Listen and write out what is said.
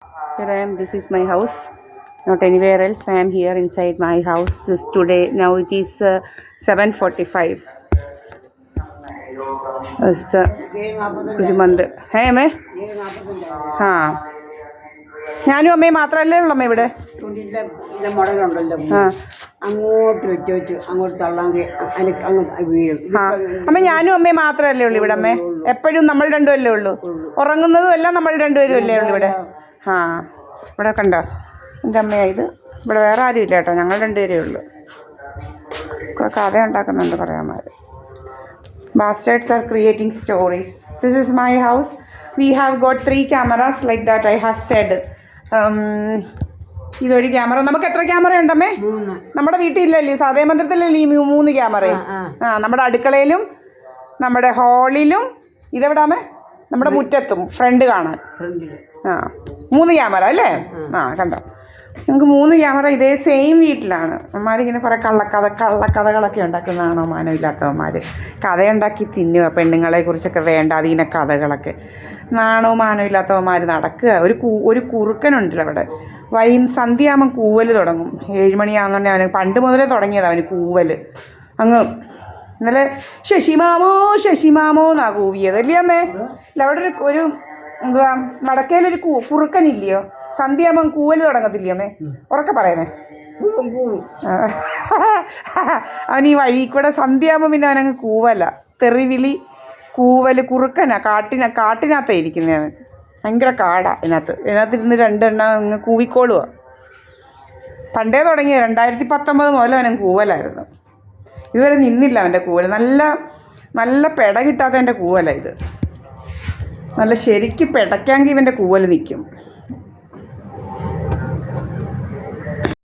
Here I am. This is my house. Not anywhere else. I am here inside my house. This today. Now it is 7:45. It's the ഒരു month. ഹേ അമ്മേ. ആ ഞാനും അമ്മയും മാത്രമല്ലേ ഉള്ളൂ അമ്മ ഇവിടെ. ആ അങ്ങോട്ട് വെച്ച് അങ്ങോട്ട് തള്ളാങ്കിൽ വീഴും. ആ അമ്മ ഞാനും അമ്മയും മാത്രമല്ലേ ഉള്ളൂ ഇവിടെ അമ്മേ. എപ്പോഴും നമ്മൾ രണ്ടുമല്ലേ ഉള്ളൂ. ഉറങ്ങുന്നതും എല്ലാം നമ്മൾ രണ്ടുപേരും അല്ലേ ഉള്ളൂ ഇവിടെ. ആ ഇവിടെ കണ്ടോ എൻ്റെ അമ്മയായത്. ഇവിടെ വേറെ ആരും ഇല്ല കേട്ടോ, ഞങ്ങൾ രണ്ടുപേരേ ഉള്ളൂ. കഥ ഉണ്ടാക്കുന്നുണ്ട് പറയാന്മാർ. Bastards are creating stories. This is my house. We have got 3 cameras like that I have said. ഇതൊരു ക്യാമറ. നമുക്ക് എത്ര ക്യാമറ ഉണ്ടമ്മേ? 3. നമ്മുടെ വീട്ടിലല്ലേ, സാധേ മന്ദിരത്തിലല്ലേ ഈ 3 ക്യാമറയും? ആ നമ്മുടെ അടുക്കളയിലും നമ്മുടെ ഹാളിലും ഇതെവിടാമേ നമ്മുടെ മുറ്റത്തും ഫ്രണ്ട് കാണാൻ. ആ 3 ക്യാമറ അല്ലേ? ആ കണ്ടോ, ഞങ്ങൾക്ക് 3 ക്യാമറ ഇതേ സെയിം വീട്ടിലാണ്. അമ്മമാരിങ്ങനെ കുറേ കള്ളക്കഥകളൊക്കെ ഉണ്ടാക്കുന്നതാണോ മാനമില്ലാത്തവന്മാർ. കഥയുണ്ടാക്കി തിന്നുക, പെണ്ണുങ്ങളെ കുറിച്ചൊക്കെ വേണ്ട അതിങ്ങനെ കഥകളൊക്കെ. നാണോ മാനമില്ലാത്തവന്മാർ നടക്കുക. ഒരു കുറുക്കനുണ്ടല്ലോ അവിടെ. സന്ധ്യയാകുമ്പം കൂവൽ തുടങ്ങും. 7 മണിയാകുന്നുണ്ടെങ്കിൽ അവന് പണ്ട് മുതലേ തുടങ്ങിയത് അവന് കൂവൽ. അങ്ങ് ഇന്നലെ ശശിമാമോ എന്നാ കൂവിയത് അല്ലേ അമ്മേ? ഇല്ല അവിടെ ഒരു എന്തുവാ വടക്കേലൊരു കുറുക്കനില്ലയോ, സന്ധ്യയാകുമ്പം കൂവൽ തുടങ്ങത്തില്ലേ അമ്മേ? ഉറക്കെ പറയമേ. അവൻ ഈ വഴി കൂടെ സന്ധ്യയാകുമ്പോൾ പിന്നെ അവനങ്ങ് കൂവല, തെറിവിളി, കൂവൽ. കുറുക്കനാ, കാട്ടിനകത്താ ഇരിക്കുന്നത് അവൻ. ഭയങ്കര കാടാ. ഇതിനകത്തിരുന്ന് 2 എണ്ണം അങ്ങ് കൂവിക്കോളുക. പണ്ടേ തുടങ്ങിയ 2019 മുതൽ അവനങ്ങ് കൂവലായിരുന്നു. ഇതുവരെ നിന്നില്ല അവൻ്റെ കൂവൽ. നല്ല പെട കിട്ടാത്തവൻ്റെ കൂവല ഇത്. നല്ല ശരിക്ക് പെടയ്ക്കാമെങ്കിൽ ഇവൻ്റെ കൂവൽ നിൽക്കും.